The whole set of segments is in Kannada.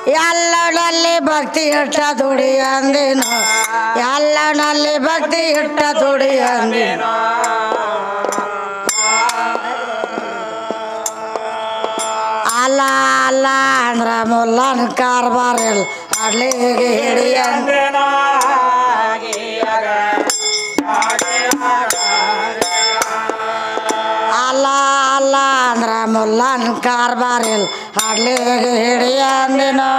ಎಲ್ಲನಲ್ಲಿ ಭಕ್ತಿ ಇಟ್ಟ ದುಡಿ ಅಂದಿನೋ ಎಲ್ಲನಲ್ಲಿ ಭಕ್ತಿ ಇಟ್ಟ ದುಡಿ ಅಂದಿನೋ ಅಲ್ಲ ಅಲ್ಲ ಅಂದ್ರ ಮುಲ್ಲನ ಕಾರ್ಬಾರ್ ಇಲ್ಲ ಅಡ್ಲಿಗೆ ಹಿಡಿ ಅಂದಿನೋ ಅಲ್ಲ ಅಲ್ಲ ಅಂದ್ರ ಮುಲ್ಲನ ಕಾರ್ಬಾರ್ ಇಲ್ಲ ಅಡ್ಲಿಗೆ ಹಿಡಿ ಅಂದಿನೋ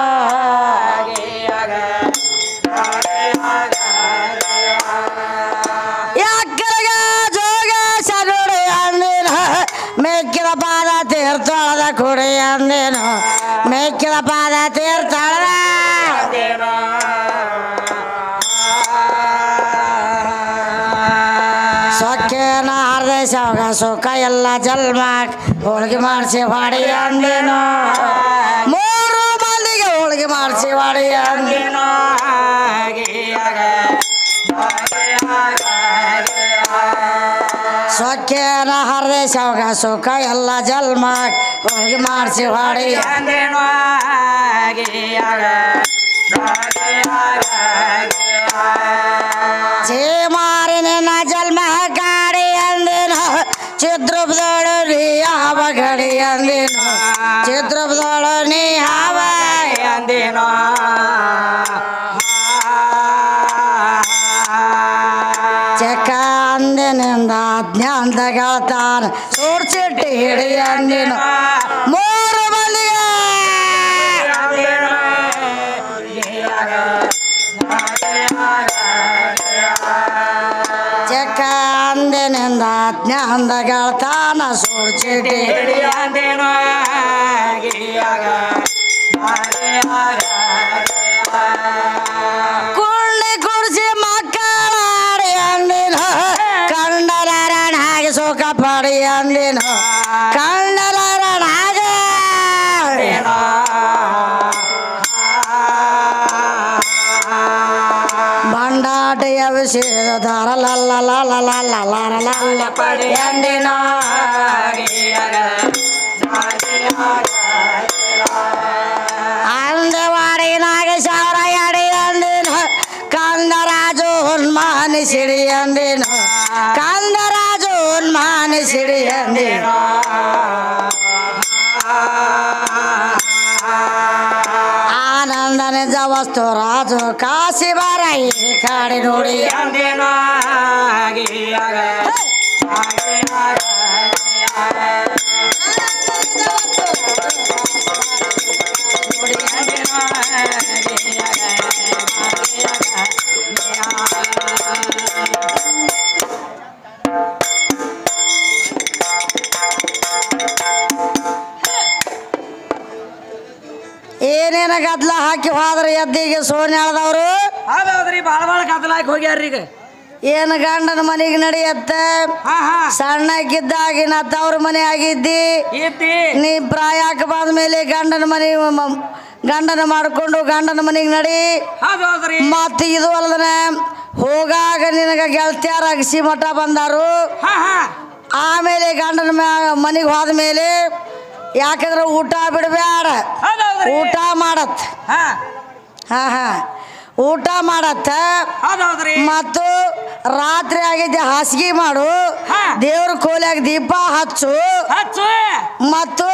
ಯಾಕರಗ ಜೋಗ ಸನುಡಿ ಅಂದಿನ ಮೇಕಿದ ಪಾದ ತೀರ್ಥಳದ ಕುಡಿ ಅಂದಿನ ಮೇಕಿದ ಪಾದ ತೀರ್ಥಳದ ಸೊಕ್ಕೇನ ಹರದೆ ಸೌಗ ಸುಖ ಎಲ್ಲ ಜಲ್ಮಾಕ್ ಹೋಳಿಗೆ ಮಾಡಿಸಿ ಹೊಡಿ ಅಂದಿನೋ ಮೂರು ಮಂದಿಗೆ ಹೋಳಿಗೆ ಮಾಡಿಸಿ ಹೊಡಿ ಅಂದಿನೋ ಸೊಕ್ಕೇನ ಹರದೆ ಸೌಗ ಸುಖ ಎಲ್ಲ ಜಲ್ಮಾಕ್ ಹೋಳಿಗೆ ಮಾಡಿಸಿ ಹೊಡಿ ಅಂದಿನೋ ಮಾರಿನ ಜನ್ಮ ಗಾಡಿ ಅಂದಿನೋ ಚಿತ್ರದೋಳು ನೀ ಹಾವ ಗಡಿ ಅಂದಿನೋ ಚಿತ್ರದೋಳು ನೀ ಹಾವ ಅಂದಿನೋ ಚಕ ಅಂದಿನಿಂದ ಜ್ಞಾನದಗಳತಾನ ಸೂರ್ಚಿಟ್ಟಿ ಹಿಡಿ ಅಂದಿನೋ ಮೂರು ಮಂದಿಗೆ ಚಕ ಅಂದಿನಿಂದ ಜ್ಞಾನದಗಳತಾನ ಸೂರ್ಚಿಟ್ಟಿ ಹಿಡಿ ಅಂದಿನೋ ಕುಳ್ಳಿ ಕುಡಿಸಿ ಮಕ್ಕಳಾಡಿ ಅಂದಿನೋ ಕಂಡರಣ ಹಾಗೆ ಸುಖ ಪಡಿ ಅಂದಿನೋ ಕಂಡರಣ ಹಾಗೆ ಬಂಡಾಟಿಯ ವಿಷಯ ಧಾರಲಲ್ಲ ಪಡಿ ಅಂದಿನೋ ಅಂದವಾಡಿ ನಾಗೇಶ್ವರ ಎಡಿ ಅಂದಿನೋ ಕಂದರಾಜು ಉನ್ಮಾನಿಸಿಡಿ ಅಂದಿನೋ ಕಂದರಾಜು ಉನ್ಮಾನಿಸಿಡಿ ಅಂದಿನೋ ಆನಂದ ನಿಜ ವಸ್ತು ರಾಜು ಕಾಶಿ ಬರ ಈ ಕಾಡಿ ನೋಡಿ ಅಂದಿನೋ ಏನೇನ ಗದ್ಲ ಹಾಕಿ ಹೋದ್ರ ಎದ್ದಿಗೆ ಸೋನ್ಯಾಳದವ್ರು ಹೌದೌದ್ರಿ ಬಾಳ ಗದ್ದಲ ಹಾಕಿ ಹೋಗ್ಯಾರ್ರಿ ಈಗ ಏನು ಗಂಡನ ಮನೆಗೆ ನಡೆಯತ್ತ ಸಣ್ಣಕ್ಕಿದ್ದಾಗಿನ ತವ್ರ ಮನೆ ಆಗಿದ್ದಿ ನೀ ಪ್ರಾಯಕ್ಕೆ ಬಂದ ಮೇಲೆ ಗಂಡನ ಮಾಡ್ಕೊಂಡು ಗಂಡನ ಮನೆಗೆ ನಡಿ ಮತ್ತ ಇದು ಅಲ್ಲದನ ಹೋಗಾಗ ನಿನಗ ಗೆಳತಿಯಾರ ಅಗಸಿ ಮಠ ಬಂದಾರು ಆಮೇಲೆ ಗಂಡನ ಮನೆಗೆ ಹೋದ ಮೇಲೆ ಯಾಕಂದ್ರೆ ಊಟ ಬಿಡಬೇಡ ಊಟ ಮಾಡತ್ ಊಟ ಮಾಡತ್ತ ಮತ್ತು ರಾತ್ರಿ ಆಗಿದ್ದೆ ಹಾಸಿಗೆ ಮಾಡು ದೇವ್ರ ಕೋಲಿಯಾಗ ದೀಪ ಹಚ್ಚು ಮತ್ತು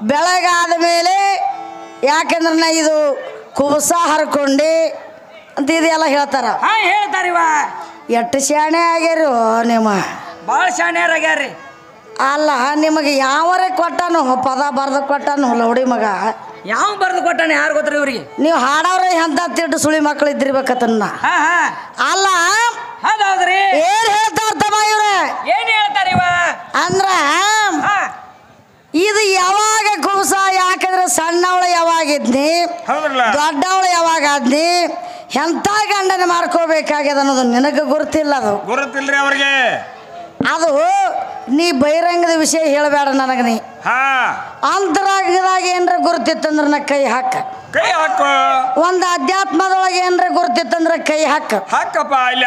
ಬೆಳಗಾದ ಮೇಲೆ ಯಾಕಂದ್ರೆ ನಾ ಇದು ಕುಬಸ ಹರ್ಕೊಂಡಿ ಅಂತ ಇದೆಲ್ಲ ಹೇಳ್ತಾರ ಎಷ್ಟು ಶಾಣೆ ಆಗ್ಯಾರಿ ನಿಮ್ಮ ಭಾಳ ಶಾಣ್ಯಾರ್ಯಾರ್ರಿ ಅಲ್ಲ ನಿಮಗೆ ಯಾವರೇ ಕೊಟ್ಟಾನು ಪದ ಬರ್ದು ಕೊಟ್ಟಾನು ಲೌಡಿ ಮಗ ಯಾವ ಬರ್ದು ಕೊಟ್ಟಾನ ಯಾರು ಗೊತ್ತ್ರಿ ಇವ್ರಿಗೆ ನೀವು ಹಾಡವ್ರೆ ಎಂತ ತಿಟ್ಟು ಸುಳಿ ಮಕ್ಕಳು ಇದ್ದಿರ್ಬೇಕನ್ನ ಅಲ್ಲ ಹೌದೌದ್ರಿ ಏನ್ ಹೇಳ್ತಾರ ತಮ್ಮ ಇವ್ರೆ ಏನ್ ಹೇಳ್ತಾರ ಅಂದ್ರ ಇದು ಯಾವಾಗ ಕುಬಸ ಯಾಕಂದ್ರೆ ಸಣ್ಣವಳು ಯಾವಾಗಿದ್ನಿ ದೊಡ್ಡವಳು ಯಾವಾಗ ಆದ್ನಿ ಎಂತ ಗಂಡನ ಮಾಡ್ಕೋಬೇಕಾಗ್ಯದ ಅನ್ನೋದು ನಿನಗೆ ಗುರುತಿಲ್ಲ ಅದು ಗುರುತಿಲ್ರಿ ಅವ್ರಿಗೆ ಅದು ನೀ ಬಹಿರಂಗದ ವಿಷಯ ಹೇಳಬೇಡ ನನಗೆ ನೀ ಅಂತರಂಗದಾಗ ಏನ್ರ ಗುರುತಿತ್ತಂದ್ರ ನಾ ಕೈ ಹಾಕ ಒಂದು ಅಧ್ಯಾತ್ಮದೊಳಗೆ ಏನ್ರ ಗುರುತಿತ್ತಂದ್ರ ಕೈ ಹಾಕಪ್ಪ ಇಲ್ಲಿ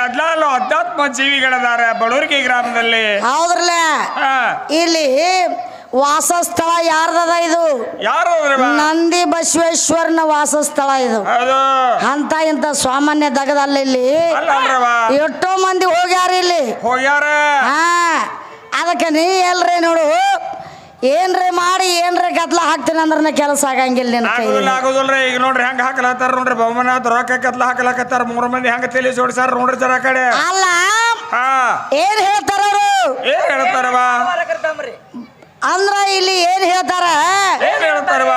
ಅಧ್ಯಾತ್ಮ ಜೀವಿಗಳಿದಾರೆ ಬಡವರಿಗೆ ಗ್ರಾಮದಲ್ಲಿ ಹೌದ್ರಲ್ಲ ಇಲ್ಲಿ ವಾಸಸ್ಥಳ ಯಾರ್ದದ ಇದು? ಯಾರು ನಂದಿ ಬಸವೇಶ್ವರನ ವಾಸಸ್ಥಳ ಇದು. ಹೌದು. ಅಂತ ಇಂತ ಸಾಮಾನ್ಯ ದಗದಲ್ಲ ಇಲ್ಲಿ ಎಷ್ಟೋ ಮಂದಿ ಹೋಗ್ಯಾರ ಇಲ್ಲಿ ಹೋಗ್ಯಾರ. ಹಾ ಅದಕ್ಕೆ ನೀ ಎಲ್ರಿ ನೋಡು ಏನ್ರಿ ಮಾಡಿ ಏನ್ರಿ ಗದ್ಲ ಹಾಕ್ತೀನಿ ಅಂದ್ರೆ ಕೆಲಸ ಆಗಂಗಿಲ್ಲ ನಿನ್ನ ಕೈ ಆಗುದಿಲ್ರಿ. ಈಗ ನೋಡ್ರಿ ಹೆಂಗ ಹಾಕಲತ್ತಾರ ನೋಡ್ರಿ ಬಹುಮನಾಥ ರೊಕ್ಕ ಕತ್ಲ ಹಾಕಲಾಕತ್ತಾರ. 3 ಮಂದಿ ಹೆಂಗ ತಲೆ ಜೋಡಿಸಾರ ನೋಡ್ರಿ ಜರ ಕಡೆ. ಅಲ್ಲ ಏನ್ ಹೇಳ್ತಾರ ಅವರು? ಏನ್ ಹೇಳ್ತಾರವ ಅಂದ್ರ ಇಲ್ಲಿ ಏನ್ ಹೇಳ್ತಾರ? ಏನ್ ಹೇಳ್ತಾರವ?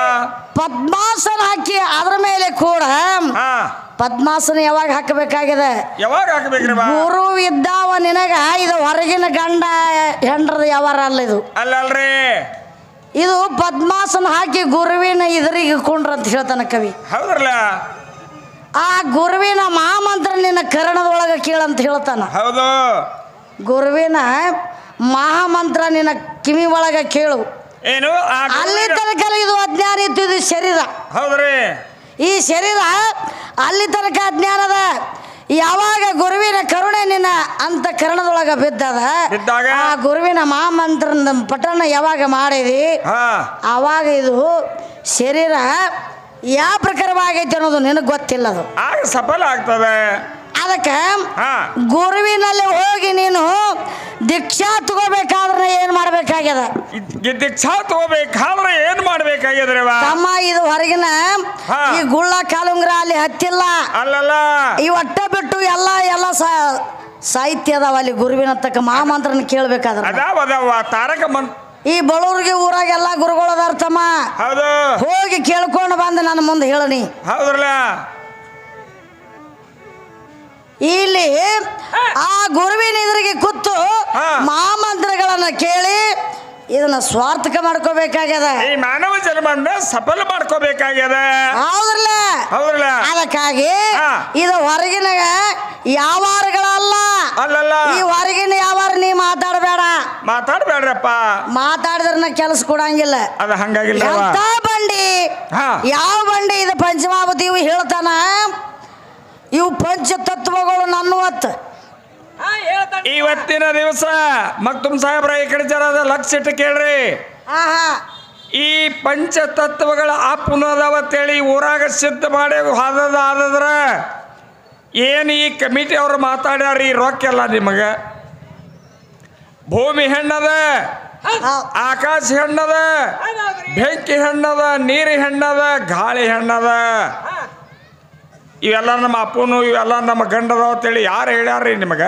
ಪದ್ಮಾಸನ ಹಾಕಿ ಅದ್ರ ಮೇಲೆ ಕೂಡ ಪದ್ಮಾಸನ ಯಾವಾಗ ಹಾಕಬೇಕಾಗಿದೆ? ಯಾವಾಗ ಹಾಕಬೇಕ್ರಿ? ಗುರು ಇದ್ದಾವ ನಿನಗ. ಇದು ಹೊರಗಿನ ಗಂಡ ಹೆಂಡ್ರದ ಯಾವಾರ ಅಲ್ಲ ಇದು. ಅಲ್ಲಲ್ರಿ ಇದು ಪದ್ಮಾಸನ ಹಾಕಿ ಗುರುವಿನ ಇದ್ರಿಗೆ ಕುಂಡ್ರ ಅಂತ ಹೇಳ್ತಾನ ಕವಿ. ಹೌದ್ರಲ್ಲ. ಆ ಗುರುವಿನ ಮಹಾಮಂತ್ರ ನಿನ್ನ ಕರ್ಣದೊಳಗ ಕೇಳಂತ ಹೇಳ್ತಾನ. ಹೌದು. ಗುರುವಿನ ಮಹಾಮಂತ್ರ ನಿನ್ನ ಕಿವಿ ಒಳಗ ಕೇಳು. ಏನು ಅಲ್ಲಿ ತನಕ ಇದು ಅಜ್ಞಾನ ಇತ್ತು. ಇದು ಶರೀರ. ಹೌದ್ರಿ. ಈ ಶರೀರ ಅಲ್ಲಿ ತನಕ ಅಜ್ಞಾನದ. ಯಾವಾಗ ಗುರುವಿನ ಕರುಣೆ ನಿನ್ನ ಅಂತ ಕರ್ಣದೊಳಗ ಬಿದ್ದದ ಆ ಗುರುವಿನ ಮಹಾಮಂತ್ರ ಪಠಣ ಯಾವಾಗ ಮಾಡಿದಿ ಆವಾಗ ಇದು ಶರೀರ ಯಾವ ಪ್ರಕಾರವಾಗೈತೆ ಅನ್ನೋದು ನಿನಗೆ ಗೊತ್ತಿಲ್ಲ. ಅದು ಆಗ ಸಫಲ ಆಗ್ತದೆ. ಅದಕ್ಕೆ ಗುರುವಿನಲ್ಲಿ ಹೋಗಿ ನೀನು ದೀಕ್ಷಾ ತಗೋಬೇಕಾದ್ರೆ ಏನ್ ಮಾಡ್ಬೇಕಾಗ್ಯದ? ದೀಕ್ಷಾ ತಗೋಬೇಕಾದ್ರೆ ಏನ್ ಮಾಡ್ಬೇಕಾಗ್ಯದ್ರಿ ತಮ್ಮ? ಇದು ಹೊರಗಿನ ಈ ಗುಳ್ಳ ಕಾಲುಂಗ್ರ ಅಲ್ಲಿ ಹತ್ತಿಲ್ಲ. ಅಲ್ಲಲ್ಲ ಈ ಒಟ್ಟ ಬಿಟ್ಟು ಎಲ್ಲ ಸಾಹಿತ್ಯ ಅದಾವ ಅಲ್ಲಿ ಗುರುವಿನ ತಕ್ಕ ಮಹಾಮಂತ್ರನ ಕೇಳ್ಬೇಕಾದ್ರೆ. ತಾರಕ ಈ ಬಡವ್ರಿಗೆ ಊರಾಗ ಎಲ್ಲಾ ಗುರುಗಳು ಅದಾರ ತಮ್ಮ. ಹೌದು. ಹೋಗಿ ಕೇಳ್ಕೊಂಡು ಬಂದು ನನ್ನ ಮುಂದೆ ಹೇಳನಿ. ಹೌದ್ರಲ್ಲ. ಇಲ್ಲಿ ಆ ಗುರುವಿನ ಎದುರಿಗೆ ಕೂತು ಮಹಾಮಂತ್ರಗಳನ್ನ ಕೇಳಿ ಇದನ್ನ ಸ್ವಾರ್ಥಕ ಮಾಡ್ಕೋಬೇಕಾಗ್ಯದ. ಈ ಮಾನವ ಜನ್ಮನ್ನ ಸಫಲ ಮಾಡ್ಕೋಬೇಕಾಗ್ಯದ. ಹೌದ್ರಲ್ಲ. ಹೌದ್ರಲ್ಲ. ಅದಕ್ಕಾಗಿ ಇದು ಹೊರಗಿನ ಯಾವಾರಗಳಲ್ಲ. ಅಲ್ಲಲ್ಲ. ಈ ಹೊರಗಿನ ಯಾವಾರ ನೀ ಮಾತಾಡ್ಬೇಡ್ರಪ್ಪ. ಮಾತಾಡಿದ್ರ ಕೆಲಸ ಕೊಡಂಗಿಲ್ಲ. ಅದ ಹಂಗಾಗಿಲ್ಲ. ಎಂತ ಬಂಡಿ ಯಾವ ಬಂಡಿ ಇದು? ಪಂಚಮಾವತಿ ಇವು ಹೇಳ್ತಾನ. ಇವು ಪಂಚತತ್ವಗಳು ನನ್ನವತ್ತು. ಇವತ್ತಿನ ದಿವಸ ಮಕ್ತುಮ್ ಸಾಹೇಬ್ರ ಈ ಕಡೆ ಜರ ಲಕ್ಷ ಇಟ್ಟು ಕೇಳ್ರಿ. ಈ ಪಂಚತತ್ವಗಳ ಅದಾವತ್ತೇಳಿ ಊರಾಗ ಸಿದ್ಧ ಮಾಡಿ ಆದದ್ರ ಏನು ಈ ಕಮಿಟಿ ಅವ್ರು ಮಾತಾಡ್ಯಾರ ಈ ರೊಕ್ಕೆಲ್ಲ ನಿಮಗ. ಭೂಮಿ ಹೆಣ್ಣದ, ಆಕಾಶ ಹೆಣ್ಣದ, ಬೆಂಕಿ ಹೆಣ್ಣದ, ನೀರು ಹೆಣ್ಣದ, ಗಾಳಿ ಹೆಣ್ಣದ. ಇವೆಲ್ಲ ನಮ್ಮ ಅಪ್ಪನು ಇವೆಲ್ಲ ನಮ್ಮ ಗಂಡದವ ಅಂತೇಳಿ ಯಾರು ಹೇಳ್ಯಾರ್ರಿ ನಿಮಗ?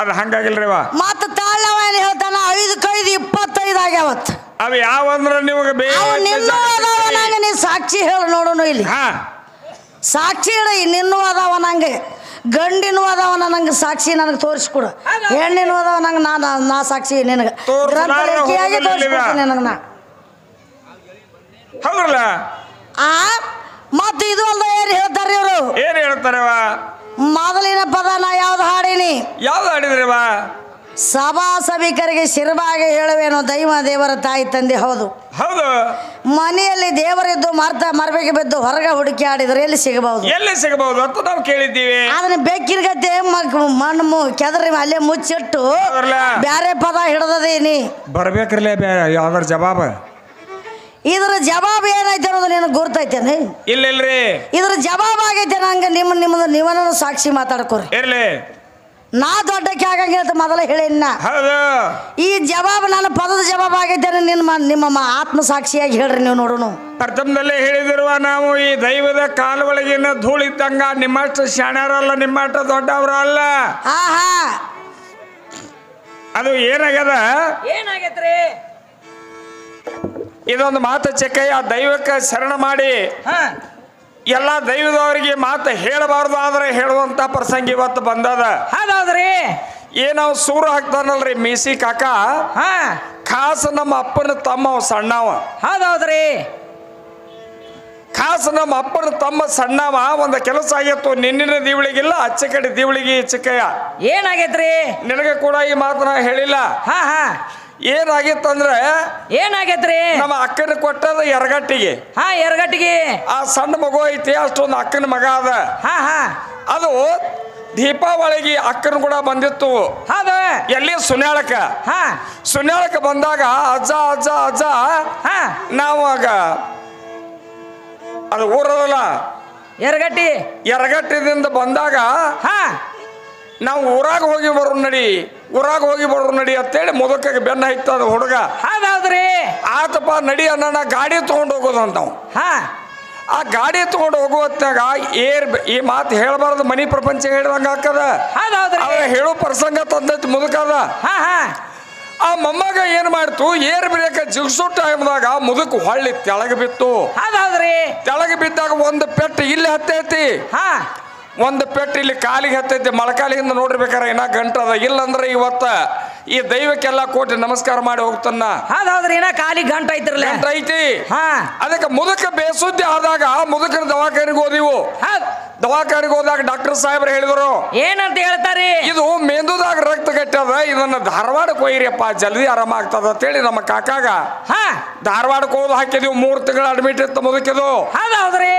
ಅದು ಹಂಗಾಗಿಲ್ರಿ. ಮತ್ತ ತಾಳವ ಏನು ಹೇಳ್ತಾನ? 5-5-25 ಆಗ್ಯಾವತ್. ಅವು ಯಾವಂದ್ರ ನಿಮಗೆ ನೀ ಸಾಕ್ಷಿ ಹೇಳ ನೋಡೋಣ ಇಲ್ಲಿ. ಸಾಕ್ಷಿ ಹೇಳ. ನಿನ್ನೂ ಅದಾವ ನಂಗೆ, ಗಂಡಿನೂ ಅದಾವ ನಂಗೆ ಸಾಕ್ಷಿ ನನಗೆ ತೋರಿಸ್ಕೊಡು. ಹೆಣ್ಣಿನೂ ಅದಾವ ನಂಗೆ ನಾ ಸಾಕ್ಷಿ ನಿನಗೆ ಗ್ರಂಥಿಯಾಗಿ ತೋರಿಸ್ಕೊಡ್ತೀನಿ ನನಗೆ ನಾ. ಹೌದಲ್ಲ. ಮತ್ತೆ ಇದು ಅಲ್ದ ಏನ್ ಹೇಳ್ತಾರ ಇವರು? ಏನ್ ಹೇಳ್ತಾರವ? ಮೊದಲಿನ ಪದ ನಾ ಯಾವ್ದು ಹಾಡೀನಿ? ಯಾವ್ದು ಹಾಡಿದ್ರಿವ? ಸಭಾ ಸಭಿಕರಿಗೆ ಶಿರವಾಗಿ ಹೇಳುವೇನು ದೈವ ದೇವರ ತಾಯಿ ತಂದೆ. ಹೌದು ಹೌದು. ಮನೆಯಲ್ಲಿ ದೇವರಿದ್ದು ಮರಬೇಕೆ ಬಿದ್ದು ಹೊರಗೆ ಹುಡುಕಿ ಆಡಿದ್ರೆ ಎಲ್ಲಿ ಸಿಗಬಹುದು? ಎಲ್ಲಿ ಸಿಗಬಹುದು ಅಂತ ನಾವು ಕೇಳಿದ್ದೀವಿ. ಅದನ್ನ ಬೆಕ್ಕಿನ ಗದ್ದೆ ಮಣ್ಣು ಕೆದರಿ ಅಲ್ಲೇ ಮುಚ್ಚಿಟ್ಟು ಬ್ಯಾರೆ ಪದ ಹಿಡ್ದದೇನಿ ಬರ್ಬೇಕ್ರಲ್ಲೇ ಯಾವ್ದಾರ ಜವಾಬ. ಇದ್ರ ಜವಾಬ್ ಏನೈತೆ ಅನ್ನೋದು ನಿನಗೆ ಗುರ್ತೈತೇನೆ? ಇಲ್ಲರಿ. ಇದ್ರ ಜವಾಬ್ ಆಗೈತೆ ನಂಗೆ. ನೀವನ್ನ ಸಾಕ್ಷಿ ಮಾತಾಡ್ಕೋರಿ. ಇರ್ಲಿ. ನಾ ದೊಡ್ಡಕ್ಕೆ ಆಗಂಗಿಲ್ಲ ಅಂತ ಮೊದಲ ಹೇಳಿನ. ಹೌದು. ಈ ಜವಾಬ್ ನನ್ನ ಪದದ ಜವಾಬ್ ಆಗೈತೆ ನಿಮ್ಮ ಆತ್ಮ ಸಾಕ್ಷಿಯಾಗಿ ಹೇಳ್ರಿ ನೀವು ನೋಡೋಣ. ಪ್ರಥಮದಲ್ಲೇ ಹೇಳಿದಿರುವ ನಾವು ಈ ದೈವದ ಕಾಲೊಳಗಿನ ಧೂಳಿದ್ದಂಗ ನಿಮ್ಮಷ್ಟು ಶಾಣ್ಯಾರಲ್ಲ, ನಿಮ್ಮಷ್ಟು ದೊಡ್ಡವರು ಅಲ್ಲ. ಅದು ಏನಾಗ್ಯದ? ಏನಾಗೈತ್ರಿ? ಇದೊಂದು ಮಾತು ಚೆಕ್ಕಯ್ಯ ದೈವಕ್ಕೆ ಶರಣ ಮಾಡಿ ಎಲ್ಲ ದೈವದವರಿಗೆ ಮಾತು ಹೇಳಬಾರ್ದು ಆದ್ರೆ ಹೇಳುವಂತ ಪ್ರಸಂಗ ಇವತ್ತು ಬಂದದ. ಹೌದೌದ್ರಿ. ಏನವ್ ಸೂರು ಹಾಕ್ತಾನಲ್ರಿ ಮೀಸಿ ಕಾಕ, ಖಾಸ ನಮ್ಮ ಅಪ್ಪನ ತಮ್ಮ ಸಣ್ಣವ. ಹೌದೌದ್ರಿ. ಖಾಸ ನಮ್ಮ ಅಪ್ಪನ ತಮ್ಮ ಸಣ್ಣವ. ಒಂದು ಕೆಲಸ ಆಗಿತ್ತು. ನಿನ್ನಿನ ದೀವಳಿಗಿಲ್ಲ, ಅಚ್ಚ ಕಡೆ ದೀವಳಿಗೆ ಚಿಕ್ಕಯ್ಯ. ಏನಾಗೈತ್ರಿ? ನಿನಗೆ ಕೂಡ ಈ ಮಾತನ್ನ ಹೇಳಿಲ್ಲ. ಏನಾಗಿತ್ತಂದ್ರೆ ಏನಾಗೈತ್ರಿ? ನಮ್ಮ ಅಕ್ಕನ ಕೊಟ್ಟದ ಎರಗಟ್ಟಿಗೆ. ಎರಗಟ್ಟಿಗೆ ಆ ಸಣ್ಣ ಮಗು ಐತಿ, ಅಷ್ಟೊಂದು ಅಕ್ಕನ ಮಗ ಅದ. ಅದು ದೀಪಾವಳಿಗೆ ಅಕ್ಕನ ಕೂಡ ಬಂದಿತ್ತು. ಹೌದು. ಎಲ್ಲಿ ಸುನ್ಯಾಳಕ್ಕ. ಹಾ ಸುನ್ಯಾಳಕ್ಕ ಬಂದಾಗ ಅಜ್ಜ ಅಜ್ಜ ಅಜ್ಜ ಹಾ ನಾವು ಆಗ ಅದು ಊರಲ್ಲ ಎರಗಟ್ಟಿ ಎರಗಟ್ಟಿದಿಂದ ಬಂದಾಗ ಹಾ ನಾವು ಊರಾಗ ಹೋಗಿ ಬರೋ ನಡಿ ಊರಾಗ ಹೋಗಿ ಬರೋ ನಡಿ ಅಂತೇಳಿ ಮುದಕಕ್ಕೆ ಬೆನ್ನ ಹೈತದ ಹುಡುಗ. ಹೌದೌದ್ರಿ. ಆತಪ್ಪ ನಡಿ ಅಣ್ಣ ಗಾಡಿ ತಗೊಂಡು ಹೋಗೋದಂತ ನಾವು. ಹಾ ಆ ಗಾಡಿ ತಗೊಂಡು ಹೋಗುವತ್ತಾಗ ಈ ಮಾತು ಹೇಳಬಾರ್ದು, ಮನಿ ಪ್ರಪಂಚ ಹೇಳಿದಂಗ ಹಾಕದ. ಹೌದೌದ್ರಿ. ಅವ ಹೇಳೋ ಪ್ರಸಂಗ ತಂದೈತಿ ಮುದುಕದ. ಹಾ ಹಾ ಆ ಮೊಮ್ಮಗ ಏನ್ ಮಾಡ್ತು, ಏರ್ ಬ್ರೇಕ್ ಜಿಗ್ಸೋ ಟೈಮ್ದಾಗ ಮುದುಕ್ ಹೊಳ್ಳಿ ತೆಳಗ ಬಿತ್ತು. ಹೌದೌದ್ರಿ. ತೆಳಗ ಬಿದ್ದಾಗ ಒಂದು ಪೆಟ್ಟು ಇಲ್ಲಿ ಹತ್ತೈತಿ, ಹಾ ಒಂದು ಪೆಟ್ಟು ಇಲ್ಲಿ ಕಾಲಿಗೆ ಹತ್ತೈತಿ. ಮೊಳಕಾಲಿಯಿಂದ ನೋಡಿರ್ಬೇಕಾರ ಇನ್ನ ಗಂಟದ. ಇಲ್ಲಂದ್ರೆ ಇವತ್ತ ಈ ದೈವಕ್ಕೆಲ್ಲ ಕೋಟಿ ನಮಸ್ಕಾರ ಮಾಡಿ ಹೋಗ್ತಾನ. ಹೌದೌದ್ರಿ. ಇನ್ನ ಕಾಲಿ ಗಂಟ ಐತಿರ್ಲ ಗಂಟ ಐತಿ. ಹಾ ಅದಕ್ಕೆ ಮುದುಕ ಬೇಸುದ್ದಿ ಆದಾಗ ಮುದುಕನ ದವಾಖಾನಿಗೆ ಹೋದಿವು. ದವಾಖಾನಿಗೆ ಹೋದಾಗ ಡಾಕ್ಟರ್ ಸಾಹೇಬ್ರು ಹೇಳಿದ್ರು ಏನಂತ ಹೇಳ್ತಾರಿ, ಇದು ಮೆಂದುದಾಗ ರಕ್ತ ಗಟ್ಟದ, ಇದನ್ನ ಧಾರವಾಡಕ್ಕೆ ಒಯ್ರಿಯಪ್ಪ ಜಲ್ದಿ ಆರಾಮ ಆಗ್ತದ ಅಂತೇಳಿ ನಮ್ಮ ಕಾಕಾಗ ಧಾರವಾಡಕ್ಕೆ ಹೋದ್ ಹಾಕಿದೀವಿ. 3 ತಿಂಗಳ ಅಡ್ಮಿಟ್ ಇತ್ತು ಮುದುಕಿದು. ಹೌದೌದ್ರಿ.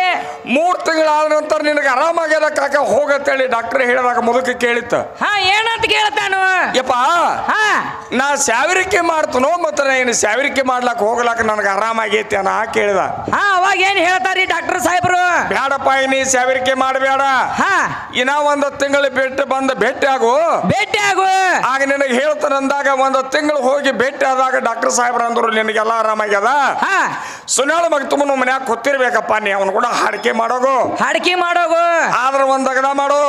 3 ತಿಂಗಳಾದ ನಂತರ ನಿನಗೆ ಆರಾಮಾಗ್ಯದ ಕಾಕ ಹೋಗತ್ತೇಳಿ ಡಾಕ್ಟರ್ ಹೇಳಿದಾಗ ಮುದುಕ ಕೇಳಿತ್ತು. ಹಾ ಏನಂತ ಕೇಳ್ತಾನು, ಯಪ್ಪ ನಾ ಸಾವಿರಿಕೆ ಮಾಡ್ತನೋ ಮತ್ತೆ ಏನು ಸಾವಿರಿಕೆ ಮಾಡ್ಲಾಕ ಹೋಗ್ಲಾಕ ನನಗೆ ಆರಾಮಾಗೈತಿ ಅನ್ನ ಕೇಳಿದ. ಹಾ ಅವಾಗ ಏನ್ ಹೇಳ್ತಾರಿ ಡಾಕ್ಟರ್ ಸಾಹೇಬ್ರು, ಬೇಡಪ್ಪ ನೀ ಸಾವಿರಿಕೆ ಮಾಡಬೇಡ, ಇನ್ನ 1 ತಿಂಗಳು ಬಿಟ್ಟು ಬಂದು ಭೇಟಿ ಆಗು ಆಗ ನಿನಗೆ ಹೇಳ್ತಾನೆ ಅಂದಾಗ 1 ತಿಂಗಳು ಹೋಗಿ ಭೇಟಿ ಆದಾಗ ಡಾಕ್ಟರ್ ಸಾಹೇಬ್ರ ಅಂದ್ರು ನಿನಗೆಲ್ಲ ಆರಾಮಾಗ್ಯದ. ಸುನಾಳ ಮಗ ತುಂಬ ಮನ್ಯಾಗ ಕೂತಿರ್ಬೇಕಪ್ಪ, ನೀ ಅವನು ಕೂಡ ಹಾಡಿಕೆ ಮಾಡೋಗು ಆದ್ರೆ ಒಂದ್ ಅಗದ ಮಾಡು.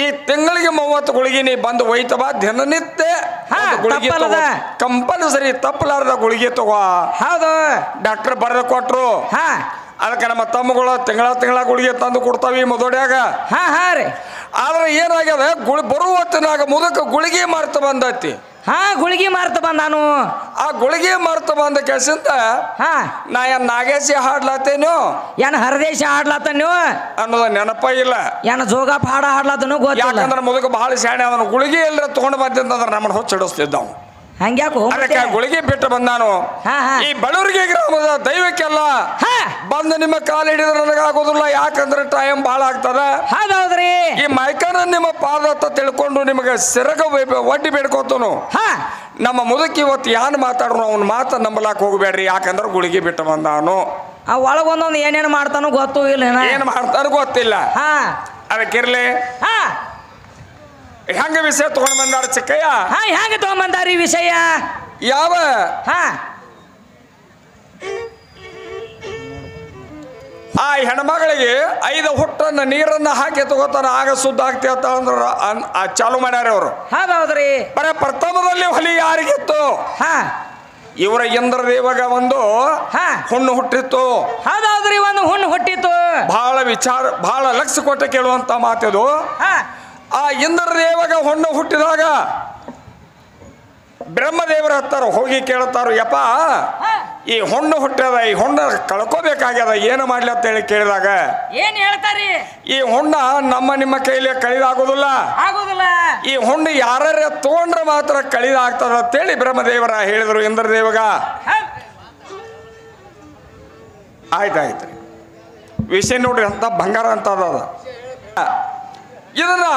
ಈ ತಿಂಗಳಿಗೆ 30 ಗುಳಿಗೆ ನೀ ಬಂದು ಒಯ್ತ ಬಾ, ದಿನನಿತ್ಯ ಗುಳಿಗೆ ಕಂಪಲ್ಸರಿ ತಪ್ಪಲಾರ್ದ ಗುಳಿಗೆ ತಗೋ. ಹೌದು ಡಾಕ್ಟರ್ ಬರೆದು ಕೊಟ್ರು. ಅದಕ್ಕೆ ನಮ್ಮ ತಮ್ಮಗಳು ತಿಂಗಳ ಗುಳಿಗೆ ತಂದು ಕೊಡ್ತಾವಿ ಮೊದೋಡ್ಯಾಗ. ಆದ್ರೆ ಏನಾಗ್ಯದ ಬರುವ ಹೊತ್ತಿನಾಗ ಮುದಕ ಗುಳಿಗೆ ಮಾರ್ತ ಬಂದೈತಿ. ಗುಳಿಗೆ ಮಾರ್ತ ಬಂದಾನು. ಆ ಗುಳಿಗೆ ಮಾರ್ತ ಬಂದ ಕೆಸಿಂದ ನಾ ಏನ್ ನಾಗೇಶಿ ಹಾಡ್ಲಾತೇನು ಏನ್ ಹರದೇಶ ಹಾಡ್ಲಾತನು ಅನ್ನೋದ ನೆನಪ ಇಲ್ಲ. ಏನ ಜೋಗ ಪಾಡ ಹಾಡ್ಲಾತನು ಗೊತ್ತಿಲ್ಲ. ಯಾಕಂದ್ರೆ ಮುದಕ ಬಹಳ ಶಾಣೆ ಅದನ್ನು ಗುಳಿಗೆ ಎಲ್ಲರ ತಗೊಂಡು ಬಂದಂದ್ರೆ ನಮ್ಮನ್ನ ಹೊಚ್ಚಿಡಿಸ್ತಿದ್ದವ್. ಹಂಗ್ಯಾಕು ಅದಕ್ಕೆ ಗುಳಿಗೆ ಬಿಟ್ಟು ಬಂದಾನು. ಈ ಬಳ್ಳೂರಿಗೆ ಗ್ರಾಮದ ದೈವಕ್ಕೆಲ್ಲ ಬಂದು ನಿಮ್ಮ ಕಾಲು ಹಿಡಿದ್ರೆ ನನಗಾಗೋದಿಲ್ಲ, ಯಾಕಂದ್ರೆ ಟೈಮ್ ಬಹಳ ಆಗ್ತದ. ಹೌದೌದ್ರಿ. ಈ ಮೈಕನ ನಿಮ್ಮ ಪಾದತ್ತ ತಿಳ್ಕೊಂಡು ನಿಮಗೆ ಸೆರಗ ಒಡ್ಡಿ ಬೇಡ್ಕೋತನು. ನಮ್ಮ ಮುದುಕಿ ಇವತ್ತು ಯಾನ್ ಮಾತಾಡ್ರು ಅವ್ನ ಮಾತ ನಂಬಲಾಕ್ ಹೋಗ್ಬೇಡ್ರಿ, ಯಾಕಂದ್ರೆ ಗುಳಿಗೆ ಬಿಟ್ಟು ಬಂದಾನು. ಆ ಒಳಗೊಂದೊಂದು ಏನೇನು ಮಾಡ್ತಾನೋ ಗೊತ್ತು ಇಲ್ಲ, ಏನ್ ಮಾಡ್ತಾನೋ ಗೊತ್ತಿಲ್ಲ. ಅದಕ್ಕಿರ್ಲಿ ಹೆಂಗ ವಿಷಯ ತಗೊಂಡ್ ಬಂದಾರ ಚಿಕ್ಕಯ್ಯ? ಹೆಂಗ ತಗೊಂಡ್ಬಂದಾರಿ ವಿಷಯ? ಯಾವ ಆ ಹೆಣ್ಮಗಳಿಗೆ 5 ಹುಟ್ಟನ್ನ ನೀರನ್ನ ಹಾಕಿ ತಗೋತಾನ, ಆಗ ಸುದ್ದ ಆಗ್ತೇತ ಅಂದ್ರ ಚಾಲು ಮಾಡ್ಯಾರ ಅವರು. ಹೌದೌದ್ರಿ. ಬರ ಪ್ರಥಮದಲ್ಲಿ ಹೊಲಿ ಯಾರಿಗಿತ್ತು? ಇವರ ಇಂದ್ರ ದೇವಗ ಒಂದು ಹುಣ್ಣು ಹುಟ್ಟಿತ್ತು. ಹೌದೌದ್ರಿ, ಒಂದು ಹುಣ್ಣು ಹುಟ್ಟಿತ್ತು. ಬಹಳ ಲಕ್ಷ ಕೊಟ್ಟು ಕೇಳುವಂತ ಮಾತಿದು. ಆ ಇಂದ್ರ ದೇವಗ ಹುಣ್ಣು ಹುಟ್ಟಿದಾಗ ಬ್ರಹ್ಮದೇವರ ಹತ್ತಾರ ಹೋಗಿ ಕೇಳುತ್ತಾರ, ಯಪ್ಪ ಈ ಹುಣ್ಣು ಹುಟ್ಟ್ಯದ, ಈ ಹುಣ್ಣ ಕಳ್ಕೋಬೇಕಾಗ್ಯದ, ಏನು ಮಾಡ್ಲಿ ಅಂತ ಹೇಳಿ ಕೇಳಿದಾಗ ಏನ್ ಹೇಳ್ತಾರಿ, ಈ ಹುಣ್ಣ ನಿಮ್ಮ ಕೈಲಿ ಕಳಿದಾಗೋದಿಲ್ಲ, ಈ ಹುಣ್ಣು ಯಾರ್ಯಾರ ತಗೊಂಡ್ರೆ ಮಾತ್ರ ಕಳಿದಾಗ್ತದ ಅಂತೇಳಿ ಬ್ರಹ್ಮದೇವರ ಹೇಳಿದ್ರು ಇಂದ್ರದೇವಗ. ಆಯ್ತಾಯ್ತು, ವಿಷಯ ನೋಡ್ರಿ ಅಂತ ಬಂಗಾರ ಅಂತ ಅದ. ಇದನ್ನ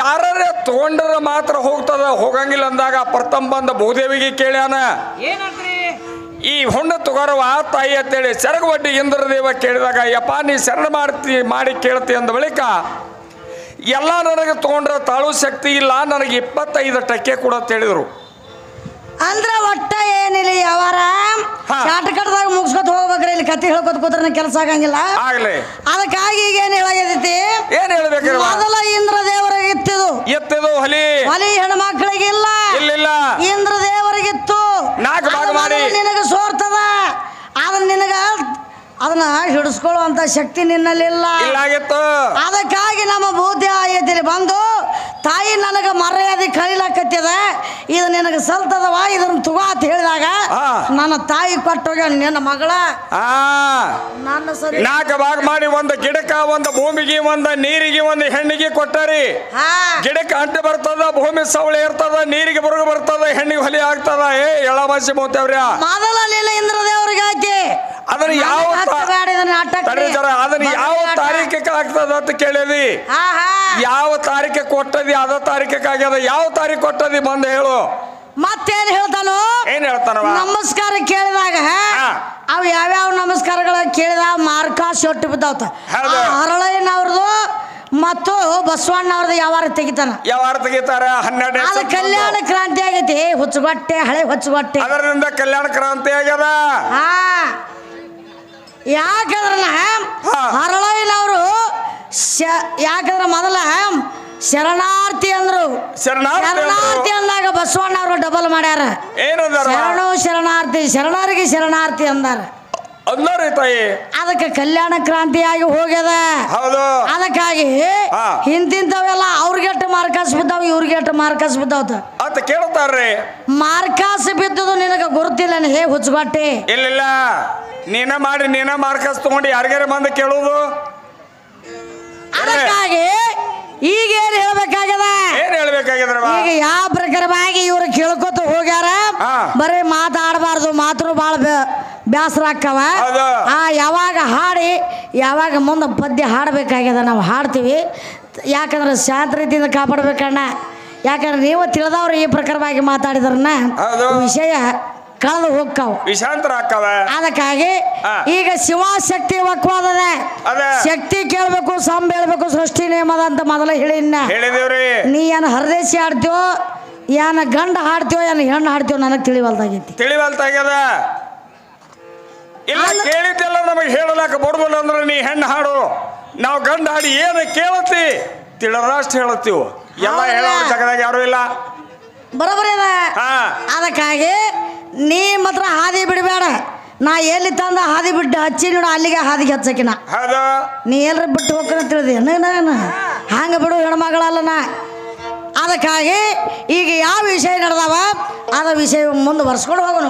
ಯಾರ ತಗೊಂಡ್ರ ಮಾತ್ರ ಹೋಗ್ತದ, ಹೋಗಂಗಿಲ್ಲ ಅಂದಾಗ ಪ್ರಥಮ ಬಂದ ಭೂದೇವಿಗೆ ಕೇಳ್ಯಾನ, ಈ ಹುಣ್ಣು ತಗೋರವ ತಾಯಿ ಅಂತೇಳಿ ಸೆರಗ ಒಡ್ಡಿ ಇಂದ್ರದೇವ ಕೇಳಿದಾಗ, ಯಪ್ಪ ನೀ ಶರಣ ಮಾಡಿ ಕೇಳ್ತಿ ಅಂದ ಬಳಿಕ ಎಲ್ಲ ನನಗೆ ತಗೊಂಡ್ರ ತಾಳು ಶಕ್ತಿ ಇಲ್ಲ, ನನಗೆ 25 ಟಕ್ಕೆ ಕೊಡು ಅಂತ ಹೇಳಿದ್ರು. ಅಂದ್ರ ಒಟ್ಟ ಏನಿಲ್ಲ, ಯಾವಾರ ಶಾರ್ಟ್ಕಟ್ದಾಗ ಮುಗಿಸ್ಕೊತ ಹೋಗ್ಬೇಕ್ರಿ, ಇಲ್ಲಿ ಕತ್ತಿ ಹೇಳ್ಕೊತ ಕೂತ್ರ ಕೆಲಸ ಆಗಂಗಿಲ್ಲ. ಅದಕ್ಕಾಗಿ ಈಗ ಏನ್ ಹೇಳಾಗೈತಿ, ಏನ್ ಹೇಳ್ಬೇಕ್ರಿ? ಮೊದಲ ಇಂದ್ರ ದೇವರಿಗೆ ಇತ್ತಿದು ಹೊಲಿ ಹೆಣ್ಮಕ್ಳಿಗಿಲ್ಲ, ಇಂದ್ರ ದೇವರಿಗಿತ್ತು. ನಿನಗ ಸೋರ್ತದ, ಆದ್ರೆ ನಿನಗ ಅದನ್ನ ಹಿಡಿಸ್ಕೊಳ್ಳುವಂತ ಶಕ್ತಿ ನಿನ್ನಲ್ಲಿಲ್ಲ. ಅದಕ್ಕಾಗಿ ನಮ್ಮ ಬುದ್ಧಿ ಆಯತಿಲಿ ಬಂದು, ತಾಯಿ ನನಗ ಮರ್ಯಾದೆ ಕಳಿಲಾಕತ್ತಿದ, ಇದು ನಿನಗೆ ಸಲ್ತದವ, ಇದನ್ನ ತಗೋ ಅಂತ ಹೇಳಿದಾಗ ನನ್ನ ತಾಯಿ ಕೊಟ್ಟೋಗ ನಿನ್ನ ಮಗಳ ನನ್ನ ಸರಿ 4 ಭಾಗ ಮಾಡಿ, ಒಂದು ಗಿಡಕ್ಕ, ಒಂದು ಭೂಮಿಗೆ, ಒಂದು ನೀರಿಗೆ, ಒಂದು ಹೆಣ್ಣಿಗೆ ಕೊಟ್ಟರಿ. ಗಿಡಕ್ಕೆ ಅಂಟು ಬರ್ತದ, ಭೂಮಿ ಸವಳೆ ಇರ್ತದ, ನೀರಿಗೆ ಬರುಗ ಬರ್ತದ, ಹೆಣ್ಣಿಗೆ ಹೊಲಿ ಆಗ್ತದ. ಎಳಭಾಷೆ ಮೋತವ್ರ ಮೊದಲ ಲೀಲ ಇಂದ್ರ ದೇವ್ರಿಗೆ ಹಾಕಿ ಅದನ್ನ ಯಾವ ನಾಟಕ ತಡಿ ಜರ ಅದನ್ನ ಯಾವ ತಾರೀಕಿಗೆ ಆಗ್ತದ ಅಂತ ಕೇಳಿದಿ ಯಾವ ತಾರೀಕಿಗೆ ಕೊಟ್ಟದಿ ಅದ ತಾರೀಕಿಗೆ ಆಗ್ಯದ ಯಾವ ತಾರೀಕು ಕೊಟ್ಟದಿ ಬಂದು ಹೇಳು ಮತ್ತೇನ್ ಹೇಳ್ತಾನು ಏನ್ ಹೇಳ್ತಾನವ ನಮಸ್ಕಾರ ಕೇಳಿದಾಗ ಅವ್ ಯಾವ್ಯಾವ ನಮಸ್ಕಾರಗಳ ಕೇಳಿದ ಮಾರ್ಕ ಶೊಟ್ಟು ಬಿದ್ದಾವತ ಹರಳಯ್ಯನವ್ರದು ಮತ್ತು ಬಸವಣ್ಣವ್ರದ್ದು ಯಾವಾರ ತೆಗಿತಾನ ಯಾವಾರ ತೆಗಿತಾರ 12 ಅದು ಕಲ್ಯಾಣ ಕ್ರಾಂತಿ ಆಗೈತಿ ಹುಚ್ಚುಗೊಟ್ಟೆ ಹಳೆ ಹುಚ್ಚುಗೊಟ್ಟೆ ಅದರಿಂದ ಕಲ್ಯಾಣ ಕ್ರಾಂತಿ ಆಗ್ಯದ ಯಾಕಂದ್ರ ಹರಳಯ್ಯನವರು ಯಾಕಂದ್ರ ಮೊದಲ ಶರಣಾರ್ಥಿ ಅಂದ್ರು ಶರಣಾರ್ಥಿ ಅಂದಾಗ ಬಸವಣ್ಣವ್ರು ಡಬಲ್ ಮಾಡ್ಯಾರ ಶರಣಾರ್ಥಿ ಶರಣರಿಗೆ ಶರಣಾರ್ಥಿ ಅಂದಾರ ತಾಯಿ ಅದಕ್ಕೆ ಕಲ್ಯಾಣ ಕ್ರಾಂತಿ ಆಗಿ ಹೋಗ್ಯದ ಅದಕ್ಕಾಗಿ ಹಿಂತಿಂತವೆಲ್ಲ ಅವ್ರಿಗೆಟ್ಟ ಮಾರ್ಕಾಸ್ ಬಿದ್ದಾವ ಇವ್ರಿಗೆಟ್ಟ ಮಾರ್ಕಾಸ್ ಬಿದ್ದಾವ ಅಂತ ಕೇಳ್ತಾರ್ರಿ ಮಾರ್ಕಾಸ್ ಬಿದ್ದದು ನಿನಗ ಗುರುತಿಲ್ಲ ಹೇ ಹುಚ್ಚುಗೊಟ್ಟೆ ಇಲ್ಲ ನೀನ ಮಾಡಿ ನೀನ ಮಾರ್ಕಾಸ್ ತಗೊಂಡು ಯಾರಿಗಾರ ಬಂದು ಕೇಳುದು ಅದಕ್ಕಾಗಿ ಈಗ ಏನ್ ಹೇಳ್ಬೇಕಾಗ್ಯದ ಈಗ ಯಾವ ಪ್ರಕಾರವಾಗಿ ಇವ್ರು ಕೇಳ್ಕೊತ ಹೋಗ್ಯಾರ ಬರೀ ಮಾತಾಡಬಾರ್ದು ಮಾತೃ ಬಾಳ ಬ್ಯಾಸರ ಆಕ್ಕವ ಯಾವಾಗ ಹಾಡಿ ಯಾವಾಗ ಮುಂದೆ ಪದ್ಯ ಹಾಡಬೇಕಾಗ್ಯದ ನಾವು ಹಾಡ್ತೀವಿ ಯಾಕಂದ್ರೆ ಶಾಂತ ರೀತಿಯಿಂದ ಕಾಪಾಡ್ಬೇಕಣ್ಣ ಯಾಕಂದ್ರೆ ನೀವು ತಿಳಿದವ್ರು ಈ ಪ್ರಕಾರವಾಗಿ ಮಾತಾಡಿದ್ರನ್ನ ವಿಷಯ ಕಳೆದು ಹೋಗ್ತಾವ ವಿಷಾಂತರ ಆಕ್ಕವ ಅದಕ್ಕಾಗಿ ಈಗ ಶಿವಶಕ್ತಿ ವಕ್ವಾದದ ಶಕ್ತಿ ಕೇಳ್ಬೇಕು ಸಂಬ ಹೇಳ್ಬೇಕು ಸೃಷ್ಟಿ ನೇಮದ ಅಂತ ಮೊದಲ ಹೇಳಿದೇವ್ರಿ ನೀ ಏನ್ ಹರದೇಶಿ ಹಾಡ್ತೀವೋ ಏನ ಗಂಡ ಹಾಡ್ತೀವೋ ಏನ ಹೆಣ್ಣು ಹಾಡ್ತೀವೋ ನನಗೆ ತಿಳಿವಲ್ತಾಗ್ಯದ ಇಲ್ಲ ಕೇಳಿದ್ದೆಲ್ಲ ನಮಗೆ ಹೇಳಲಾಕ ಬಡ್ದಲ್ಲ ಅಂದ್ರೆ ನೀ ಹೆಣ್ಣು ಹಾಡು ನಾವು ಗಂಡ ಹಾಡಿ ಏನು ಕೇಳತ್ತಿ ತಿಳಿದಷ್ಟು ಹೇಳತ್ತೀವಿ ಎಲ್ಲ ಹೇಳೋರು ಜಗದಾಗ ಯಾರು ಇಲ್ಲ ಬರೋಬರಿ ಅದ ಅದಕ್ಕಾಗಿ ನೀ ಮಾತ್ರ ಹಾದಿ ಬಿಡಬೇಡ ನಾ ಎಲ್ಲಿ ತಂದ ಹಾದಿ ಬಿಟ್ಟು ಹಚ್ಚಿ ನೋಡು ಅಲ್ಲಿಗೆ ಹಾದಿಗೆ ಹಚ್ಚಕಿನ ನೀ ಎಲ್ಲರ ಬಿಟ್ಟು ಹೋಗ್ಕನ ತಿಳಿದಿ ನಾನು ಹಂಗ ಬಿಡು ಹೆಣ್ಮಗಳಲ್ಲ ನಾ ಅದಕ್ಕಾಗಿ ಈಗ ಯಾವ ವಿಷಯ ನಡೆದವ ಅದ ವಿಷಯ ಮುಂದೆ ಬರ್ಸ್ಕೊಂಡು ಹೋಗೋಣ